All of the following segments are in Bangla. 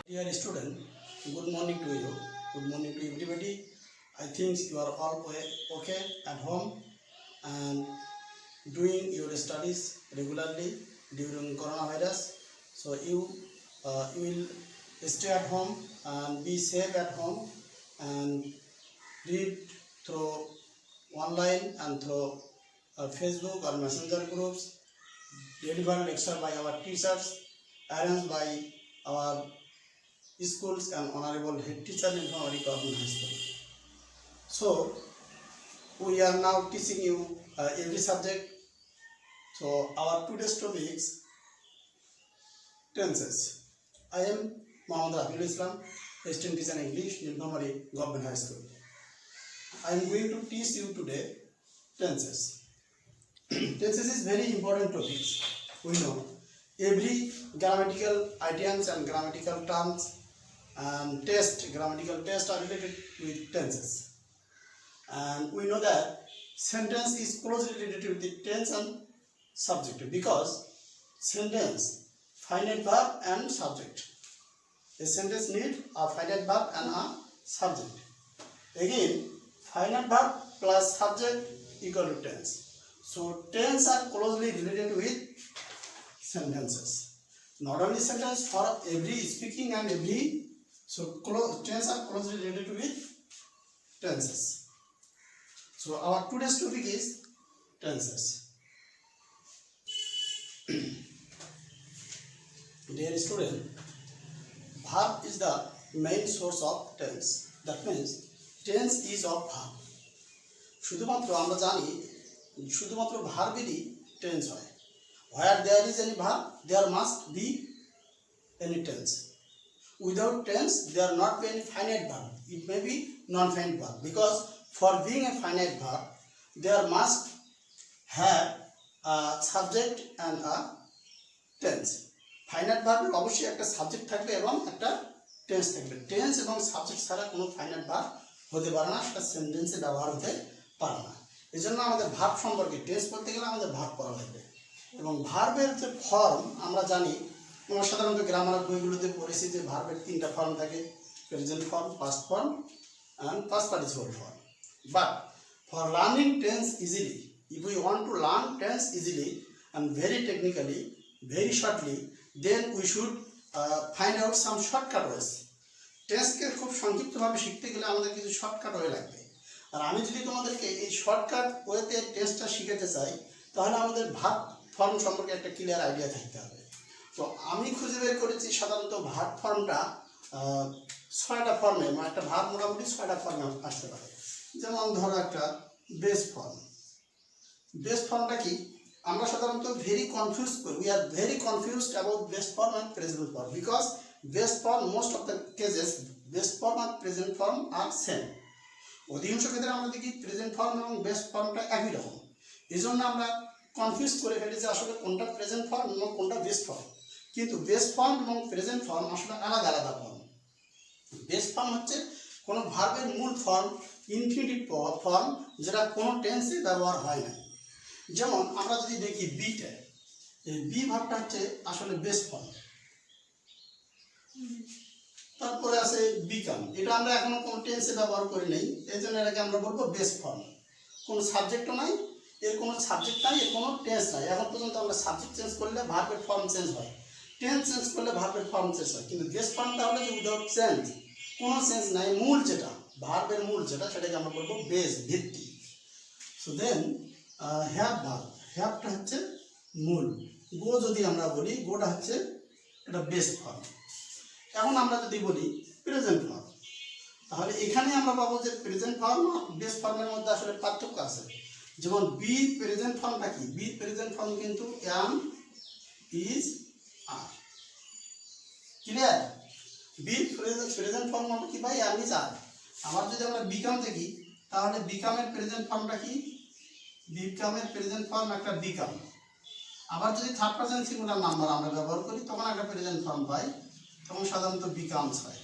Dear student, good morning to you. Good morning to everybody. I think you are all okay at home and doing your studies regularly during coronavirus. So you will stay at home and be safe at home and read through online and through Facebook or messenger groups delivered lecture by our teachers, arranged by our schools and honorable head teacher in Nilphamari Government High School. So we are now teaching you every subject. So our today's topic is tenses. I am Mohammad Rafiul Islam, assistant teacher in English, Nilphamari Government High School. I am going to teach you today tenses. Tenses is very important topic. We know every grammatical items and grammatical terms and grammatical tests are related with tenses. And we know that sentence is closely related with the tense and subject because sentence, finite verb and subject. A sentence needs a finite verb and a subject. Again, finite verb plus subject equal to tense. So tense are closely related with sentences. Not only sentence, for every speaking and every tense are closely related with tenses. So our today's topic is tenses. Dear student, verb is the main source of tense. That means tense is of verb. শুধুমাত্র আমরা জানি শুধুমাত্র ভার্বেরই টেন্স হয়. Where there is any verb, there must be any tense. Without tense, there not be any finite verb. It may be non-finite verb because for being a finite verb, there must have a subject and a tense. Finite verb অবশ্যই একটা সাবজেক্ট থাকবে এবং একটা টেন্স থাকবে. টেন্স এবং সাবজেক্ট ছাড়া কোনো ফাইনাইট ভার্ব হতে পারে না, সেটা সেন্টেন্সে ব্যবহার হতে পারে না. এই জন্য আমাদের ভার্ব সম্পর্কে টেন্স বলতে গেলে আমাদের ভার্ব পড়া লাগবে. এবং ভার্বের যে ফর্ম আমরা জানি, আমরা সাধারণত গ্রামার বইগুলোতে পড়েছি যে ভার্বের তিনটা ফর্ম থাকে: present form, past form and past participle form. But for learning tense easily, if we want to learn tense easily and very technically, very shortly, then we should find out some shortcut ways. Tense কে খুব সংক্ষিপ্তভাবে শিখতে গেলে আমাদের কিছু শর্টকাট ওয়ে লাগবে. আর আমি যদি তোমাদেরকে এই শর্টকাট ওয়েতে টেন্সটা শিখাতে চাই, তাহলে আমাদের ভার্ব ফর্ম সম্পর্কে একটা ক্লিয়ার আইডিয়া থাকতে হবে. তো আমি খুঁজে বের করেছি সাধারণত ভার্ব ফর্মটা 6টা ফর্মে, মানে একটা ভার্ব মোটামুটি 6টা ফর্মে আসতে পারে. যেমন ধরো একটা বেস ফর্ম. বেস ফর্মটা কি? আমরা সাধারণত ভেরি কনফিউজ করি. We are very confused about base form and present form because base form most of the cases base form আর প্রেজেন্ট ফর্ম আর সেম. অধিকাংশ ক্ষেত্রে আমরা দেখি প্রেজেন্ট ফর্ম এবং বেস ফর্মটা একই রকম. এই জন্য আমরা কনফিউজ করে ফেলেছি আসলে কোনটা প্রেজেন্ট ফর্ম এবং কোনটা বেস ফর্ম. কিন্তু বেস ফর্ম এবং প্রেজেন্ট ফর্ম আসলে আলাদা আলাদা ফর্ম. বেস ফর্ম হচ্ছে কোনো ভার্বের মূল ফর্ম, ইনফিনিটিভ ফর্ম, যেটা কোনো টেন্সে ব্যবহার হয় না. যেমন আমরা যদি দেখি বিটা, এই বি ভার্বটা হচ্ছে আসলে বেস ফর্ম. তারপরে আছে বিকাম, এটা আমরা এখনো কোনো টেন্সে ব্যবহার করি নাই, এই জন্য এটাকে আমরা বলবো বেস ফর্ম. কোনো সাবজেক্টও নাই, এর কোনো সাবজেক্ট নাই, এর কোনো টেন্স নাই. এখন পর্যন্ত আমরা সাবজেক্ট চেঞ্জ করলে ভার্বের ফর্ম চেঞ্জ হয়, টেন্স চেঞ্জ করলে ভার্বের ফর্ম চেঞ্জ হয়. কিন্তু বেস ফর্মটা হলে যে উইদাউট চেঞ্জ, কোনো চেঞ্জ নাই, মূল যেটা ভার্বের মূল যেটা, সেটাকে আমরা বলবো বেস, ভিত্তি. সো দেন হ্যাভ ভার্ব, হ্যাভটা হচ্ছে মূল. গো যদি আমরা বলি, গোটা হচ্ছে এটা বেস ফর্ম. এখন আমরা যদি বলি প্রেজেন্ট ফর্ম, তাহলে এখানে আমরা পাবো যে প্রেজেন্ট ফর্ম আর বেস ফর্মের মধ্যে আসলে পার্থক্য আছে. যেমন বি প্রেজেন্ট ফর্মটা কি? বি প্রেজেন্ট ফর্ম কিন্তু am, is, are. Clear? Be present form আমরা কি পাই? এম, ইজ, আর. আবার যদি আমরা বিকাম দেখি, তাহলে বিকামের প্রেজেন্ট ফর্মটা কি? বিকামের প্রেজেন্ট ফর্ম একটা বিকাম. আবার যদি থার্ড পারসন সিঙ্গুলার নাম্বার আমরা ব্যবহার করি, তখন একটা প্রেজেন্ট ফর্ম পাই, তখন সাধারণত বিকামস হয়.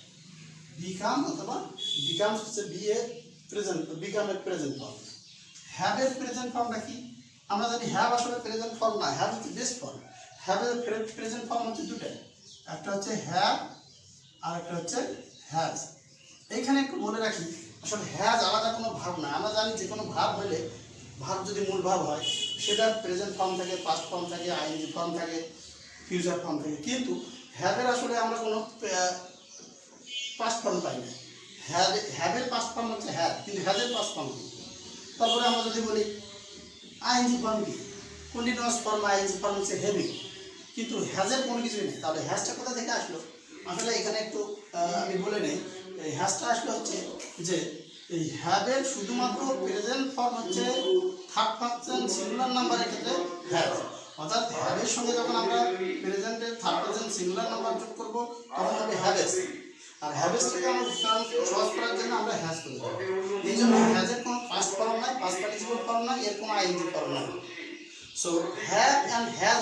বিকাম অথবা বিকামস হচ্ছে বি এর প্রেজেন্ট, বিকামের প্রেজেন্ট ফর্ম. হ্যাভের প্রেজেন্ট ফর্মটা কি? আমরা জানি হ্যাভ আসলে প্রেজেন্ট ফর্ম না, হ্যাভ হচ্ছে বেস ফর্ম. হ্যাভের প্রেজেন্ট ফর্ম হচ্ছে দুটাই, একটা হচ্ছে হ্যাভ আর একটা হচ্ছে হ্যাজ। এইখানে একটু বলে রাখি, আসলে হ্যাজ আলাদা কোনো ভাব না। আমরা জানি যে কোনো ভাব হলে, ভাব যদি মূল ভাব হয় সেটা প্রেজেন্ট ফর্ম থাকে, পাস্ট ফর্ম থাকে, আইএনজি ফর্ম থাকে, ফিউচার ফর্ম থাকে। কিন্তু হ্যাভের আসলে আমরা কোনো পাস্ট ফর্ম পাই না। হ্যাভের পাস্ট ফর্ম হচ্ছে হ্যাভ, কিন্তু হ্যাজের পাস্ট ফর্ম কি? তারপরে আমরা যদি বলি আইএনজি ফর্ম কি, কন্টিনিউয়াস ফর্ম আইএনজি ফর্ম হচ্ছে হ্যাভিং, কিন্তু হ্যাজের কোনো কিছুই নেই। তাহলে হ্যাজটা কোথা থেকে আসলো? আসলে এখানে একটু আমি বলে নেই, এই হ্যাজটা আসলে হচ্ছে যে এই হ্যাভের শুধুমাত্র প্রেজেন্ট ফর্ম হচ্ছে থার্ড পারসন সিঙ্গুলার নাম্বারের ক্ষেত্রে হ্যাভ, অর্থাৎ হ্যাভের সঙ্গে যখন আমরা প্রেজেন্টের থার্ড পারসন সিঙ্গুলার নাম্বার যোগ করবো তখন হবে হ্যাভেস। আর হ্যাভেসটাকে আমরা সহজ করার জন্য আমরা হ্যাজ করে দেবো। এই জন্য হ্যাজের কোনো পাস্ট ফর্ম নাই, পাস্ট পার্টিসিপল ফর্ম নাই, এর কোনো আইএনজি ফর্ম নাই। সো হ্যাভ অ্যান্ড হ্যাজ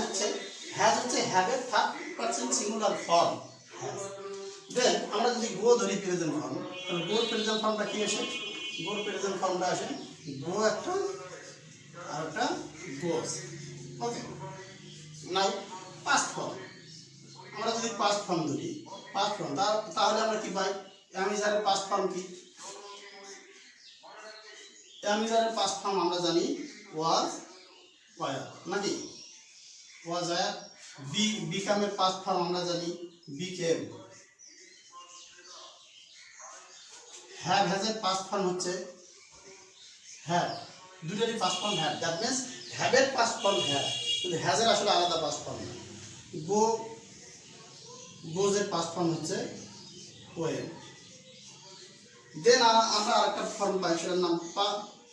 হচ্ছে হ্যাভের third person singular form has. Then আমরা যদি গো ধরি প্রেজেন্ট ফর্ম, তাহলে গোর প্রেজেন্ট ফর্মটা কি আসে? গোর প্রেজেন্ট ফর্মটা আসে গো একটা আর একটা গোস। ওকে, নাও পাস্ট ফর্ম। আমরা যদি পাস্ট ফর্ম ধরি, পাস্ট ফর্ম তাহলে আমরা কি পাই? অ্যামিজারের পাস্ট ফর্ম কি? অ্যামিজারের পাস্ট ফর্ম আমরা জানি ওয়াজ ওয়ার, নাকি? Was were. বিকামের পাস্ট ফর্ম আমরা জানি বিকেম। হ্যাজের পাস্ট ফর্ম হচ্ছে হ্যাভ, দুটোরই past form have. That means হ্যাভের পাস্ট ফর্ম হ্যাভ, কিন্তু হ্যাজের আসলে আলাদা পাস্ট ফর্ম না। গোজের পাস্ট ফর্ম হচ্ছে ওয়েল। দেন আমরা আরেকটা ফর্ম পাই, সেটার নাম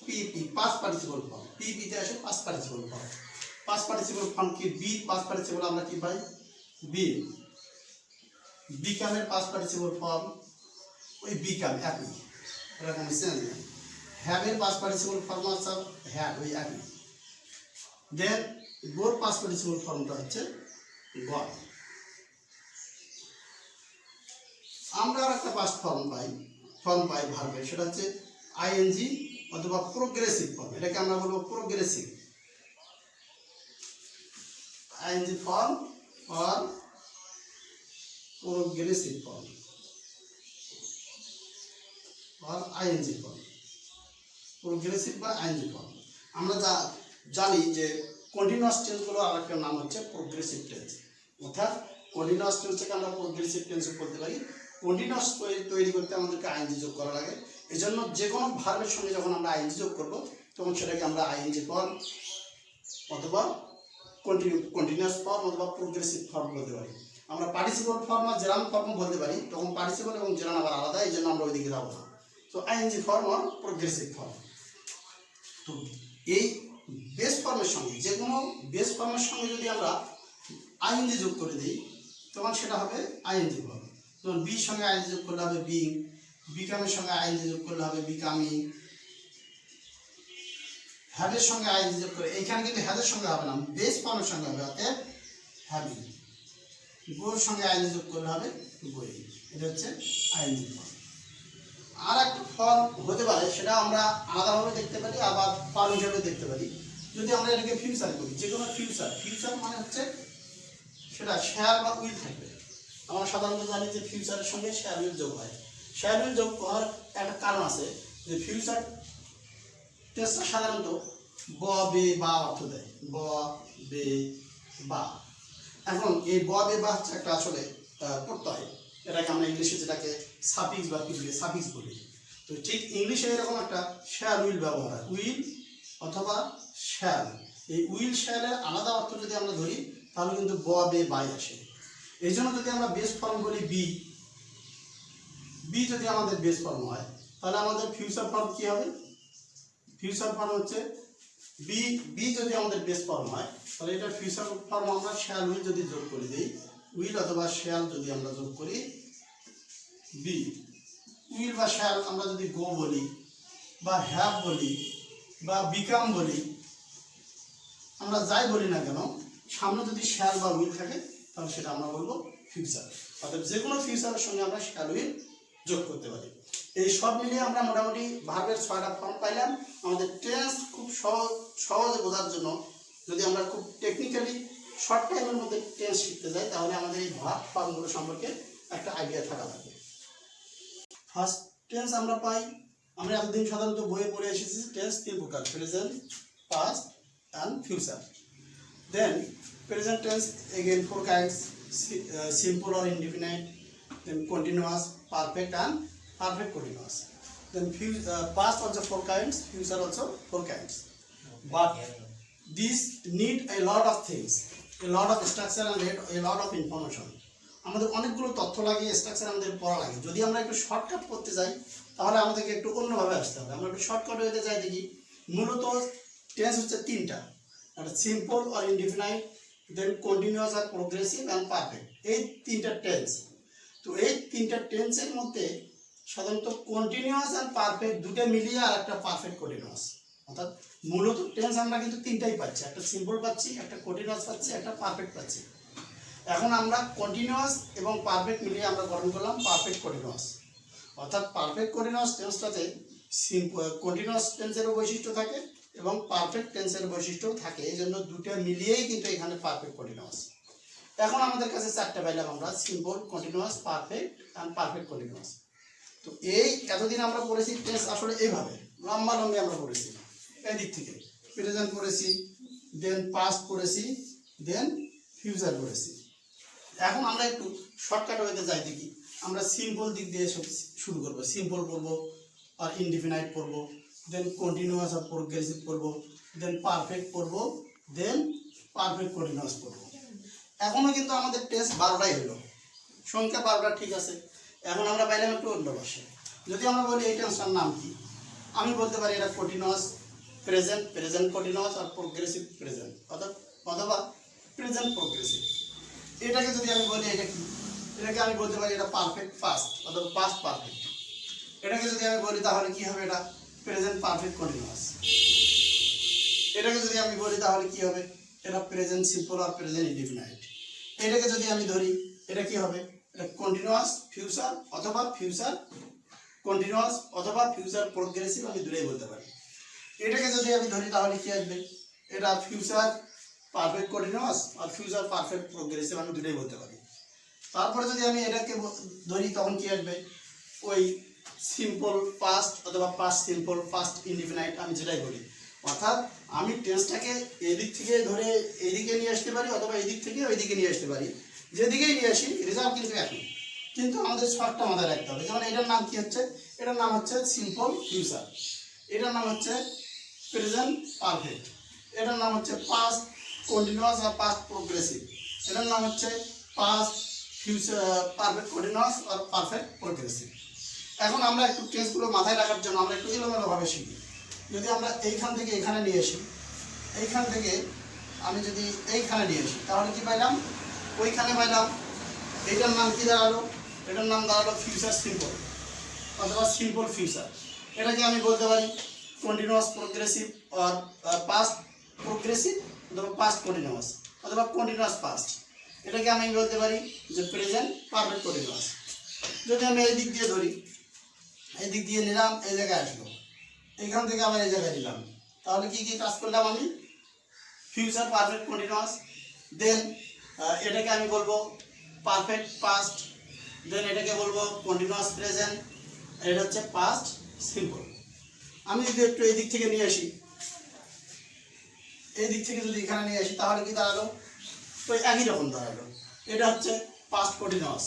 পিপি, পাস্ট পার্টিসিপল ফর্ম। পিপিতে আসে past participle form. Past participle form কি? বি পাস্ট পার্টিসিপল আমরা কি পাই? বি। বিকামের পাস্ট পার্টিসিপল ফর্ম ওই বিকাম, একই, এরকম চেঞ্জ নেই। হ্যাভের পাস্ট পার্টিসিপল ফর্ম হচ্ছে হ্যাভ, ওই একই। দেন গোর পাস্ট পার্টিসিপল ফর্মটা হচ্ছে গট। আমরা আর একটা পাস্ট ফর্ম পাই ভার্বের, সেটা হচ্ছে আইএনজি অথবা প্রোগ্রেসিভ ফর্ম। এটাকে আমরা বলবো progressive ING form or progressive form or ING form, progressive বা আইএনজি ফর্ম। আমরা জানি যে কন্টিনিউয়াস টেন্সগুলো আর একটা নাম হচ্ছে প্রোগ্রেসিভ টেন্স। অর্থাৎ কন্টিনিউয়াস টেন্সকে আমরা প্রোগ্রেসিভ টেন্সও বলতে পারি। কন্টিনিউয়াস তৈরি করতে আমাদেরকে আইএনজি যোগ করা লাগে। এই জন্য যে কোনো ভার্বের সঙ্গে যখন আমরা আইএনজি যোগ করবো তখন সেটাকে আমরা আইএনজি ফর্ম অথবা কন্টিনিউয়াস ফর্ম অথবা প্রোগ্রেসিভ ফর্ম বলতে পারি। আমরা পার্টিসিপল ফর্ম আর জেরান ফর্ম বলতে পারি, তখন পার্টিসিপল এবং জেরান আবার আলাদা, এই জন্য আমরা ওইদিকে যাবো না। তো আইএনজি ফর্ম আর প্রোগ্রেসিভ ফর্ম। তো এই বেস ফর্মের সঙ্গে, যে কোনো বেস ফর্মের সঙ্গে যদি আমরা আইএনজি যোগ করে দিই তখন সেটা হবে আইএনজি ফর্ম। যেমন বির সঙ্গে আইএনজি যোগ করলে হবে বিং, বিকামের সঙ্গে আইএনজি যোগ করলে হবে বিকামিং, হ্যাভের সঙ্গে আইএনজি যোগ করে, এইখানে কিন্তু হ্যাভের সঙ্গে হবে না, বেস ফর্মের সঙ্গে হবে, অতএব হ্যাভিং। গোর সঙ্গে আইএনজি যোগ করলে হবে গোয়িং। এটা হচ্ছে আইএনজি ফর্ম। আর একটা ফর্ম হতে পারে, সেটা আমরা আলাদাভাবে দেখতে পারি, আবার ফর্ম হিসাবে দেখতে পারি। যদি আমরা এটাকে ফিউচার করি, যে কোনো ফিউচার মানে হচ্ছে সেটা শ্যাল বা উইল থাকবে। আমরা সাধারণত জানি যে ফিউচারের সঙ্গে শ্যাল উইল যোগ হয়। শ্যাল উইল যোগ হওয়ার একটা কারণ আছে, যে ফিউচার টেন্সটা সাধারণত ব বে বা অর্থ দেয়, ব বে বা। এখন এই ব বে বা হচ্ছে একটা আসলে প্রত্যয়, এটাকে আমরা ইংলিশে যেটাকে সাফিক্স বা সাফিক্স বলি। তো ঠিক ইংলিশে এরকম একটা শ্যাল উইল ব্যবহার হয়, উইল অথবা শ্যাল। এই উইল শ্যালের আলাদা অর্থ যদি আমরা ধরি তাহলে কিন্তু ব বে বাই আসে। এই জন্য যদি আমরা বেস ফর্ম বলি বি যদি আমাদের বেস ফর্ম হয়, তাহলে আমাদের ফিউচার ফর্ম কি হবে? ফিউচার ফর্ম হচ্ছে বি যদি আমাদের বেস ফর্ম হয়, তাহলে এটা ফিউচার ফর্ম আমরা শ্যাল উইল যদি যোগ করে দিই, উইল অথবা শ্যাল যদি আমরা যোগ করি, বি উইল বা শ্যাল আমরা যদি গো বলি বা হ্যাভ বলি বা বিকাম বলি, আমরা যাই বলি না কেন, সামনে যদি শ্যাল বা উইল থাকে তাহলে সেটা আমরা বলবো ফিউচার। অর্থাৎ যে কোনো ফিউচারের সঙ্গে আমরা শ্যাল উইল যোগ করতে পারি। এই সব মিলিয়ে আমরা মোটামুটি ভার্বের 6টা ফর্ম পাইলাম। আমাদের টেন্স খুব সহজে বোঝার জন্য, যদি আমরা খুব টেকনিক্যালি শর্ট টাইমের মধ্যে টেন্স শিখতে যাই, তাহলে আমাদের এই ভার্ব ফর্মগুলো সম্পর্কে একটা আইডিয়া থাকা লাগবে। ফার্স্ট টেন্স আমরা পাই, আমরা এতদিন সাধারণত বইয়ে পড়ে এসেছি টেন্স তিন প্রকার, present, past and future. Then present tense again four kinds, simple or indefinite, then continuous, perfect and perfect continuous. Then past also four kinds, future also four kinds. But these need a lot of things, a lot of structure and a lot of information. আমাদের অনেকগুলো তথ্য লাগে, স্ট্রাকচার আমাদের পড়া লাগে। যদি আমরা একটু শর্টকাট করতে যাই তাহলে আমাদেরকে একটু অন্যভাবে আসতে হবে। আমরা একটু শর্টকাট হতে চাই দেখি। মূলত টেন্স হচ্ছে তিনটা, একটা সিম্পল আর ইনডিফিনাইট, দেন কন্টিনিউয়াস আর প্রোগ্রেসিভ অ্যান্ড পারফেক্ট, এই তিনটা টেন্স। তো এই তিনটা টেন্সের মধ্যে সাধারণত কন্টিনিউয়াস আর পারফেক্ট দুটো মিলিয়ে আর একটা পারফেক্ট কন্টিনিউয়াস, অর্থাৎ মূলত টেন্স আমরা কিন্তু তিনটাই পাচ্ছি, একটা সিম্পল পাচ্ছি, একটা কন্টিনিউয়াস পাচ্ছি, একটা পারফেক্ট পাচ্ছি। এখন আমরা কন্টিনিউয়াস এবং পারফেক্ট মিলিয়ে আমরা গঠন করলাম পারফেক্ট কন্টিনিউয়াস। অর্থাৎ পারফেক্ট কন্টিনিউয়াস টেন্সটাতে কন্টিনিউয়াস টেন্সেরও বৈশিষ্ট্য থাকে এবং পারফেক্ট টেন্সের বৈশিষ্ট্যও থাকে, এই জন্য দুটো মিলিয়েই কিন্তু এখানে পারফেক্ট কন্টিনিউয়াস। এখন আমাদের কাছে চারটা পাইলাম আমরা, simple, continuous, perfect and perfect continuous. তো এই এতদিন আমরা পড়েছি টেন্স আসলে এইভাবে লম্বা আমরা পড়েছি, এই দিক থেকে প্রেজেন্ট পড়েছি, দেন পাস্ট পড়েছি, দেন ফিউচার পড়েছি। এখন আমরা একটু শর্টকাট হতে যাই দেখি। আমরা সিম্পল দিক দিয়ে শুরু করবো, সিম্পল পড়বো আর ইনডিফিনাইট পড়বো, দেন কন্টিনিউয়াস আর প্রোগ্রেসিভ পড়বো, দেন পারফেক্ট পড়বো, দেন পারফেক্ট কন্টিনিউয়াস পড়বো। এখনও কিন্তু আমাদের টেস্ট 12টাই হলো, সংখ্যা 12টা ঠিক আছে। এখন আমরা পাইলাম একটু অন্য ভাষায়। যদি আমরা বলি এই টেন্সটার নাম কি, আমি বলতে পারি এটা কন্টিনিউয়াস প্রেজেন্ট, প্রেজেন্ট কন্টিনিউয়াস আর প্রোগ্রেসিভ প্রেজেন্ট, অথবা প্রেজেন্ট প্রোগ্রেসিভ। এটাকে যদি আমি বলি এটা কি, এটাকে আমি বলতে পারি এটা পারফেক্ট পাস্ট অথবা পাস্ট পারফেক্ট। এটাকে যদি আমি বলি তাহলে কি হবে, এটা প্রেজেন্ট পারফেক্ট কন্টিনিউয়াস। এটাকে যদি আমি বলি তাহলে কি হবে, এটা প্রেজেন্ট সিম্পল আর প্রেজেন্ট ইনডিফিনাইট। এটাকে যদি আমি ধরি এটা কি হবে, এটা কন্টিনিউয়াস ফিউচার অথবা ফিউচার কন্টিনিউয়াস অথবা ফিউচার প্রোগ্রেসিভ, আমি দূরেই বলতে পারি। এটাকে যদি আমি ধরি তাহলে কি আসবে, এটা ফিউচার পারফেক্ট কন্টিনিউয়াস আর ফিউচার পারফেক্ট প্রোগ্রেসিভ, আমি দুটোই বলতে পারি। তারপরে যদি আমি এটাকে ধরি তখন কি আসবে, ওই সিম্পল পাস্ট অথবা পাস্ট সিম্পল, পাস্ট ইনডিফিনাইট, আমি যেটাই বলি। অর্থাৎ আমি টেন্সটাকে এদিক থেকে ধরে এইদিকে নিয়ে আসতে পারি অথবা এদিক থেকে ওইদিকে নিয়ে আসতে পারি, যেদিকেই নিয়ে আসি রেজাল্ট কিন্তু একই, কিন্তু আমাদের শর্টটা মাথায় রাখতে হবে। যেমন এটার নাম কি হচ্ছে, এটার নাম হচ্ছে সিম্পল ফিউচার, এটার নাম হচ্ছে প্রেজেন্ট পারফেক্ট, এটার নাম হচ্ছে পাস্ট কন্টিনিউয়াস আর পাস্ট প্রোগ্রেসিভ, এটার নাম হচ্ছে পাস্ট ফিউচার পারফেক্ট কন্টিনিউয়াস আর পারফেক্ট প্রোগ্রেসিভ। এখন আমরা একটু টেন্সগুলো মাথায় রাখার জন্য আমরা একটু এলোমেলোভাবে শিখি। যদি আমরা এইখান থেকে এখানে নিয়ে আসি, এইখান থেকে আমি যদি এইখানে নিয়ে আসি তাহলে কি পাইলাম, ওইখানে পাইলাম। এইটার নাম কি দাঁড়ালো, এটার নাম দাঁড়ালো ফিউচার সিম্পল অথবা সিম্পল ফিউচার। এটাকে আমি বলতে পারি কন্টিনিউয়াস প্রোগ্রেসিভ আর পাস্ট প্রোগ্রেসিভ অথবা পাস্ট কন্টিনিউয়াস অথবা কন্টিনিউয়াস পাস্ট। এটাকে আমি বলতে পারি যে প্রেজেন্ট পারফেক্ট কন্টিনিউয়াস। যদি আমি এই দিক দিয়ে ধরি, এই দিক দিয়ে নিলাম, এই জায়গায় আসলো, এইখান থেকে আবার এই জায়গায় নিলাম, তাহলে কি কি কাজ করলাম আমি, ফিউচার পারফেক্ট কন্টিনিউয়াস, দেন এটাকে আমি বলবো পারফেক্ট পাস্ট, দেন এটাকে বলবো কন্টিনিউয়াস প্রেজেন্ট, এটা হচ্ছে পাস্ট সিম্পল। আমি যদি একটু এই দিক থেকে নিয়ে আসি, এই দিক থেকে যদি এখানে নিয়ে আসি তাহলে কি দাঁড়ালো, তো একই রকম দাঁড়ালো। এটা হচ্ছে পাস্ট কন্টিনিউয়াস,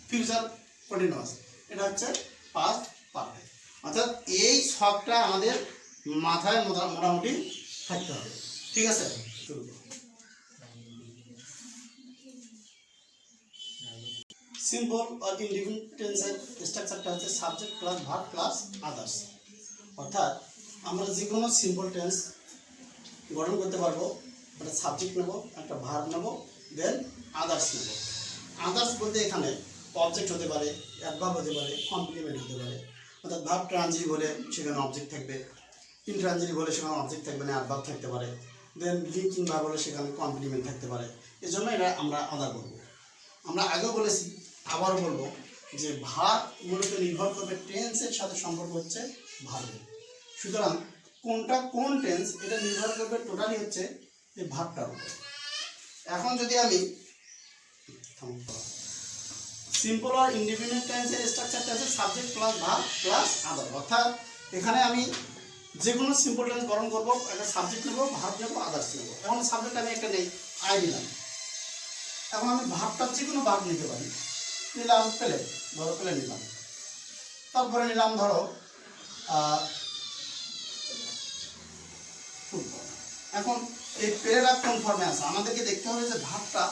ফিউচার কন্টিনিউয়াস, এটা হচ্ছে পাস্ট পারফেক্ট। অর্থাৎ এই ছকটা আমাদের মাথায় মোটামুটি থাকতে হবে, ঠিক আছে। সিম্পল আর ইনডিফিনিট টেন্সের স্ট্রাকচারটা হচ্ছে subject plus verb plus others. অর্থাৎ আমরা যে কোনো সিম্পল টেন্স গঠন করতে পারবো, একটা সাবজেক্ট নেব, একটা ভার্ব নেব, দেন আদার্স নেব। আদার্স বলতে এখানে অবজেক্ট হতে পারে, অ্যাডভার্ব হতে পারে, কমপ্লিমেন্ট হতে পারে। অর্থাৎ ভার্ব ট্রানজিটিভ হলে সেখানে অবজেক্ট থাকবে, ইনট্রানজিটিভ হলে সেখানে অবজেক্ট থাকবে না, অ্যাডভার্ব থাকতে পারে, দেন লিঙ্কিং ভার্ব হলে সেখানে কমপ্লিমেন্ট থাকতে পারে। এই জন্য এটা আমরা আদার বলবো। আমরা আগেও বলেছি, আবারও বলবো যে ভার্ব মূলত নির্ভর করবে টেন্সের সাথে সম্পর্ক হচ্ছে ভার্বের। সুতরাং কোনটা কোন টেন্স এটা নির্ভর করবে টোটালি হচ্ছে এই ভার্বটার উপর। এখন যদি আমি সিম্পল আর ইন্ডিপেন্ডেন্ট টেন্সের স্ট্রাকচারটা আছে সাবজেক্ট প্লাস ভার্ব প্লাস আদার। অর্থাৎ এখানে আমি যে কোনো সিম্পল টেন্স গঠন করবো, একটা সাবজেক্ট নেবো, ভার্ব নেবো, আদার্স নেবো। এখন সাবজেক্ট আমি একটা নেই, আই নিলাম। এখন আমি ভার্বটা যে কোনো ভার্ব নিতে পারি। নিলাম প্লে, ধরো প্লে নিলাম। তারপরে নিলাম ধরো ফুটবল। এখন এই প্লেটা কোন ফর্মে আছে আমাদেরকে দেখতে হবে যে ভার্বটা,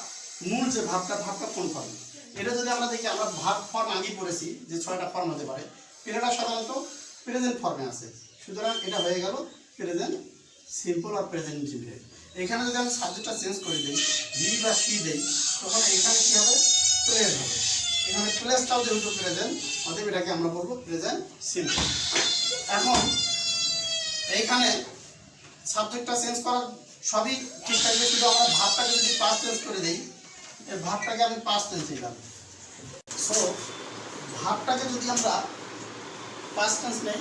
মূল যে ভার্বটা কোন ফর্মে। এটা যদি আমরা দেখি, আমরা ভার্ব ফর্ম আগেই পড়েছি যে 6টা ফর্ম হতে পারে। প্লেটা সাধারণত প্রেজেন্ট ফর্মে আছে, সুতরাং এটা হয়ে গেল প্রেজেন্ট সিম্পল আর প্রেজেন্ট ইনডিফিনিট। এখানে যদি আমি সাবজেক্টটা চেঞ্জ করে দিই, হি বা সি দেই, তখন এখানে কি হবে, প্লেস হবে। এখানে প্লেসটাও যেহেতু প্রেজেন্ট, অতএব এটাকে আমরা বলবো প্রেজেন্ট সিম্পল। এখন এইখানে সাবজেক্টটা চেঞ্জ করার সবই ঠিক থাকবে, শুধু আমরা ভার্বটাকে যদি পাস্ট টেন্স করে দিই, এই ভার্বটাকে আমি পাস্ট টেন্স দিলাম। সো ভার্বটাকে যদি আমরা পাস্ট টেন্স নেই,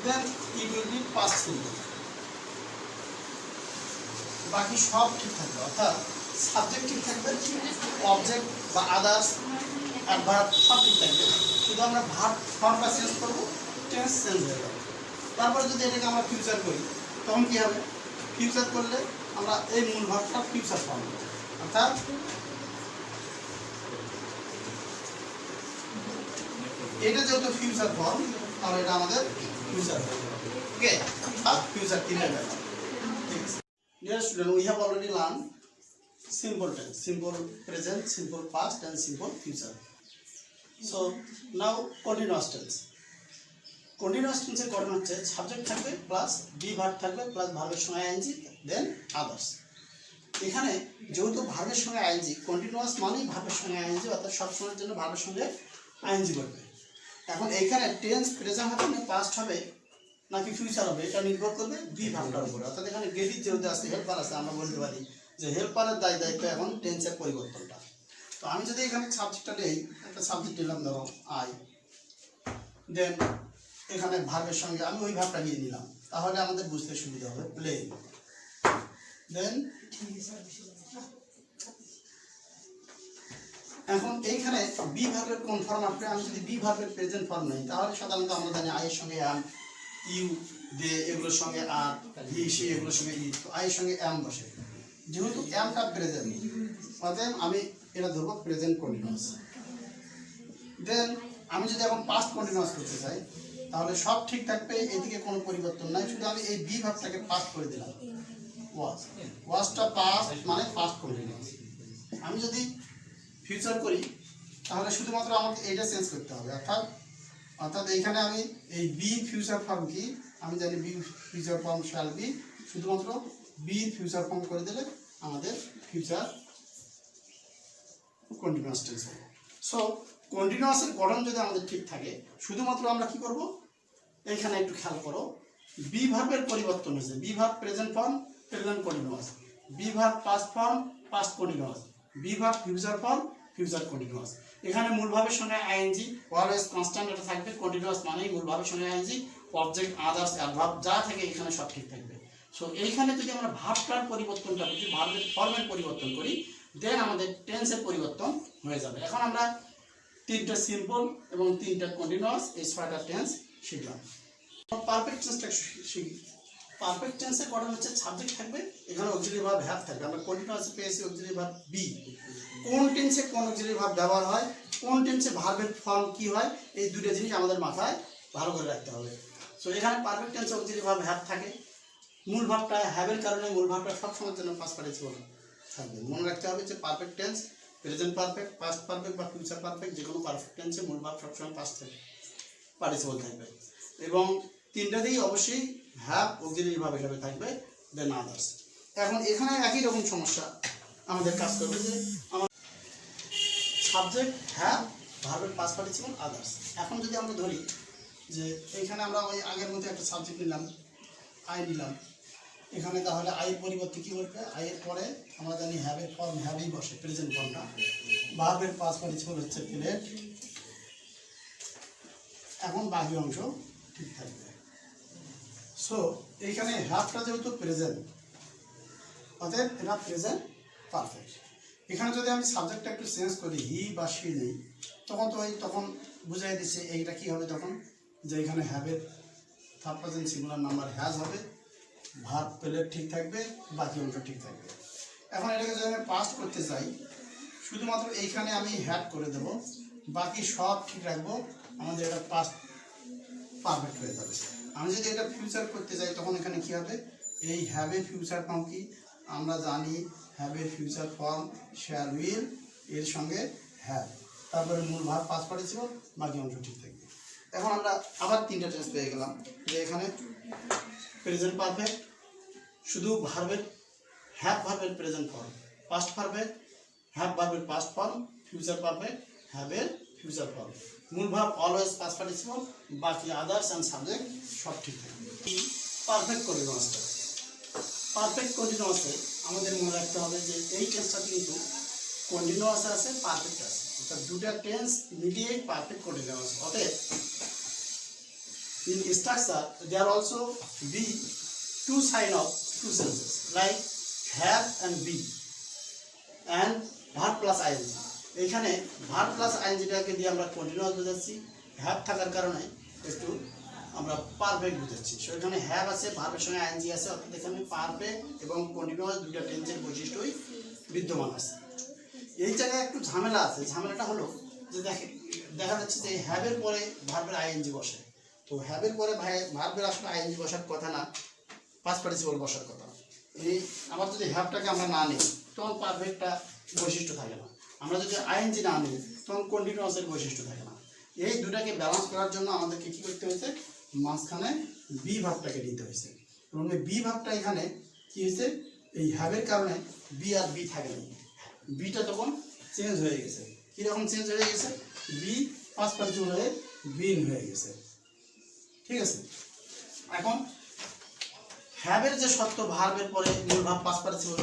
then it will be past simple. বাকি সব ঠিক থাকবে, অর্থাৎ সাবজেক্ট ঠিক থাকবে, অবজেক্ট বা আদার্স অ্যাডভার্ব সব ঠিক থাকবে, শুধু আমরা ভার্ব ফর্মটা চেঞ্জ করবো, টেন্স চেঞ্জ হয়ে যাবে। তারপরে যদি এটাকে আমরা ফিউচার করি, তখন কী হবে, ফিউচার করলে আমরা এই মূল ভার্বটা ফিউচার ফর্ম, অর্থাৎ এটা যেহেতু ফিউচার ফর্ম, তাহলে এটা আমাদের ফিউচার হয়ে যাবে। ওকে, আর ফিউচার তিনটা ব্যাপার। ঠিক আছে, dear student, we have already learn simple tense, simple present, simple past and simple future. So now continuous tense. Continuous tense এর গঠন হচ্ছে সাবজেক্ট থাকবে প্লাস বি ভার্ব থাকবে প্লাস ভার্বের সঙ্গে আইএনজি দেন আদার্স। এখানে যেহেতু ভার্বের সঙ্গে আইএনজি, কন্টিনিউয়াস মানেই ভার্বের সঙ্গে আইএনজি, অর্থাৎ সবসময়ের জন্য ভার্বের সঙ্গে আইএনজি করবে। এখন এইখানে টেন্স প্রেজেন্ট হবে না পাস্ট হবে নাকি ফিউচার হবে, এটা নির্ভর করবে বি ভার্বটার উপরে। অর্থাৎ এখানে গেটিভ যেহেতু আছে, হেল্পার আছে, আমরা বলতে পারি যে হেল্পারের দায়িত্ব এখন টেন্সের পরিবর্তনটা। তো আমি যদি এখানে সাবজেক্টটা নেই, একটা সাবজেক্ট নিলাম ধরো আই, দেন এখানে ভার্বের সঙ্গে আমি ওই ভার্বটা নিয়ে নিলাম, তাহলে আমাদের বুঝতে সুবিধা হবে প্লে। দেন এখন এইখানে বি ভার্বের কোন ফর্ম আসবে, আমি যদি বি ভার্বের প্রেজেন্ট ফর্ম নেই, তাহলে সাধারণত আমরা জানি আইয়ের সঙ্গে অ্যাম, ইউ, দে এগুলোর সঙ্গে আর, হি, সি এগুলোর সঙ্গে ই, তো আইয়ের সঙ্গে অ্যাম বসে। যেহেতু অ্যামটা প্রেজেন্ট, অতএব আমি এটা ধরবো প্রেজেন্ট কন্টিনিউয়াস। দেন আমি যদি এখন পাস্ট কন্টিনিউয়াস করতে চাই, তাহলে সব ঠিক থাকবে, এদিকে কোনো পরিবর্তন নাই, শুধু আমি এই বি ভার্বটাকে পাস্ট করে দিলাম, ওয়াজ, ওয়াজটা পাস্ট মানে পাস্ট কন্টিনিউয়াস। আমি যদি ফিউচার করি, তাহলে শুধুমাত্র আমাকে এইটা চেঞ্জ করতে হবে, অর্থাৎ এইখানে আমি এই বি ফিউচার ফর্ম কি, আমি জানি be future form shall be, শুধুমাত্র বি ফিউচার ফর্ম করে দিলে আমাদের ফিউচার কন্টিনিউয়াস টেন্স হবে। সো কন্টিনিউয়াসের গঠন যদি আমাদের ঠিক থাকে, শুধুমাত্র আমরা কি করব, এইখানে একটু খেয়াল করো, বি ভার্বের পরিবর্তন হয়েছে, be verb present form present continuous, be verb past form past continuous, be verb future form future continuous. এখানে মূল ভাবের সঙ্গে আইএনজি অলওয়েজ কনস্ট্যান্ট এটা থাকবে, কন্টিনিউয়াস মানেই মূল ভাবের সঙ্গে আইএনজি, অবজেক্ট আদার্স অ্যাডভার্ব যা থাকে এখানে সব ঠিক থাকবে। সো এইখানে যদি আমরা ভার্বটার পরিবর্তনটা করি, ভার্বের ফর্মের পরিবর্তন করি, দেন আমাদের টেন্সের পরিবর্তন হয়ে যাবে। এখন আমরা তিনটা সিম্পল এবং তিনটা কন্টিনিউয়াস, এই 6টা টেন্স শিখলাম। পারফেক্ট টেন্সটা শিখি। পারফেক্ট টেন্সের গঠন হচ্ছে সাবজেক্ট থাকবে, এখানে অক্সিলারি ভার্ব হ্যাভ থাকবে। আমরা কন্টিনিউয়াসে পেয়েছি অক্সিলারি ভার্ব বি। কোন টেন্সে কোন অক্সিলারি ভার্ব ব্যবহার হয়, কোন টেন্সে ভার্বের ফর্ম কি হয়, এই দুটো জিনিস আমাদের মাথায় ভালো করে রাখতে হবে। সো এখানে পারফেক্ট টেন্সে অক্সিলারি ভার্ব হ্যাভ থাকে, মূল ভাবটা হ্যাভের কারণে মূল ভাবটা সবসময়ের জন্য পাস্ট পার্টিসিপল থাকবে। মনে রাখতে হবে যে perfect tense, present perfect, past perfect বা ফিউচার পারফেক্ট, যে কোনো পারফেক্ট টেন্সে মূল ভাব সবসময় পাস্ট পার্টিসিপল থাকবে, এবং তিনটাতেই অবশ্যই হ্যাভ অক্সিলারি ভাব হিসাবে থাকবে, দেন আদার্স। এখন এখানে একই রকম সমস্যা আমাদের কাজ করবে, যে আমার সাবজেক্ট হ্যাভ, ভার্বের পাস্ট পার্টিসিপল, আদার্স। এখন যদি আমরা ধরি যে এইখানে আমরা ওই আগের মতো একটা সাবজেক্ট নিলাম, আই নিলাম, এখানে তাহলে আইয়ের পরিবর্তে কী করবে, আইয়ের পরে আমরা জানি হ্যাভের ফর্ম হ্যাভই বসে, প্রেজেন্ট ফর্মটা, ভার্বের পাস্ট পার্টিসিপল হচ্ছে প্লেড। এখন বাকি অংশ ঠিক থাকবে। সো এইখানে হ্যাভটা যেহেতু প্রেজেন্ট, অতএব এটা প্রেজেন্ট পারফেক্ট। এখানে যদি আমি সাবজেক্টটা একটু চেঞ্জ করি হি বা সি নেই, তখন বুঝাই দিচ্ছে এইটা কি হবে, তখন যে এখানে হ্যাভের third person singular number has হবে, ভার্ব পেলে ঠিক থাকবে, বাকি অংশ ঠিক থাকবে। এখন এটাকে যদি আমি পাস্ট করতে চাই, শুধুমাত্র এইখানে আমি হ্যাড করে দেব, বাকি সব ঠিক রাখবো, আমাদের এটা পাস্ট পারফেক্ট হয়ে যাবে। আমি যদি এটা ফিউচার করতে চাই তখন এখানে কি হবে, এই হ্যাভের ফিউচার ফর্ম কি আমরা জানি, হ্যাভের ফিউচার ফর্ম শ্যাল উইল এর সঙ্গে হ্যাভ, তারপরে মূল ভার্ব পাস্ট পার্টিসিপল, বাকি অংশ ঠিক থাকবে। এখন আমরা আবার তিনটা টেন্স পেয়ে গেলাম, যে এখানে প্রেজেন্ট পারফেক্ট শুধু ভার্বের হ্যাভ ভার্বের প্রেজেন্ট ফর্ম, পাস্ট ভার্বের হ্যাভ ভার্বের পাস্ট ফর্ম, ফিউচার পারফেক্ট হ্যাভের ফিউচার ফর্ম, মূল ভার্ব অলওয়েজ পাস্ট পার্টিসিপল, বাকি আদার্স অ্যান্ড সাবজেক্ট সব ঠিক থাকবে। এই পারফেক্ট কন্টিনিউয়াসটা, পারফেক্ট কন্টিনিউয়াসে আমাদের মনে রাখতে হবে যে এই টেন্সটাতে কিন্তু কন্টিনিউয়াস আছে, পারফেক্ট আছে, অর্থাৎ দুটা টেন্স মিলিয়ে পারফেক্ট কন্টিনিউয়াস। অতএব in structure there also be two sign of two senses like have and be and verb plus ing। এখানে verb plus ing-টাকে দিয়ে আমরা কন্টিনিউয়াস বোঝাচ্ছি, হ্যাভ থাকার কারণে একটু আমরা পারফেক্ট বুঝাচ্ছি। সো এখানে হ্যাভ আছে, ভার্বের সঙ্গে আইএনজি আছে, অর্থাৎ এখানে পারফেক্ট এবং কন্টিনিউয়াস দুটা টেন্সের বৈশিষ্ট্যই বিদ্যমান আছে। এই জায়গায় একটু ঝামেলা আছে, ঝামেলাটা হলো যে দেখা যাচ্ছে যে হ্যাভের পরে ভার্বের আইএনজি বসে, তো হ্যাভের পরে ভার্বের আসলে আইএনজি বসার কথা না, পাস্ট পার্টিসিপল বসার কথা। এই আবার যদি হ্যাভটাকে আমরা না নিই তখন পারফেক্টটা বৈশিষ্ট্য থাকে না, আমরা যদি আইএনজি না নিই তখন কন্টিনিউয়াসের বৈশিষ্ট্য থাকে না। এই দুটাকে ব্যালেন্স করার জন্য আমাদেরকে কী করতে হয়েছে, মাঝখানে বি ভাবটাকে নিতে হয়েছে, এবং এই বি ভাবটা এখানে কী হয়েছে, এই হ্যাভের কারণে বি আর বি থাকেনি, বিটা তখন চেঞ্জ হয়ে গেছে। কীরকম চেঞ্জ হয়ে গেছে, বি পাস্ট পার্টিসিপল হয়ে বিন হয়ে গেছে। ঠিক আছে, এখন হ্যাভের যে সত্য ভার্বের পরে মূল ভাব পাস্ট পার্টিসিপল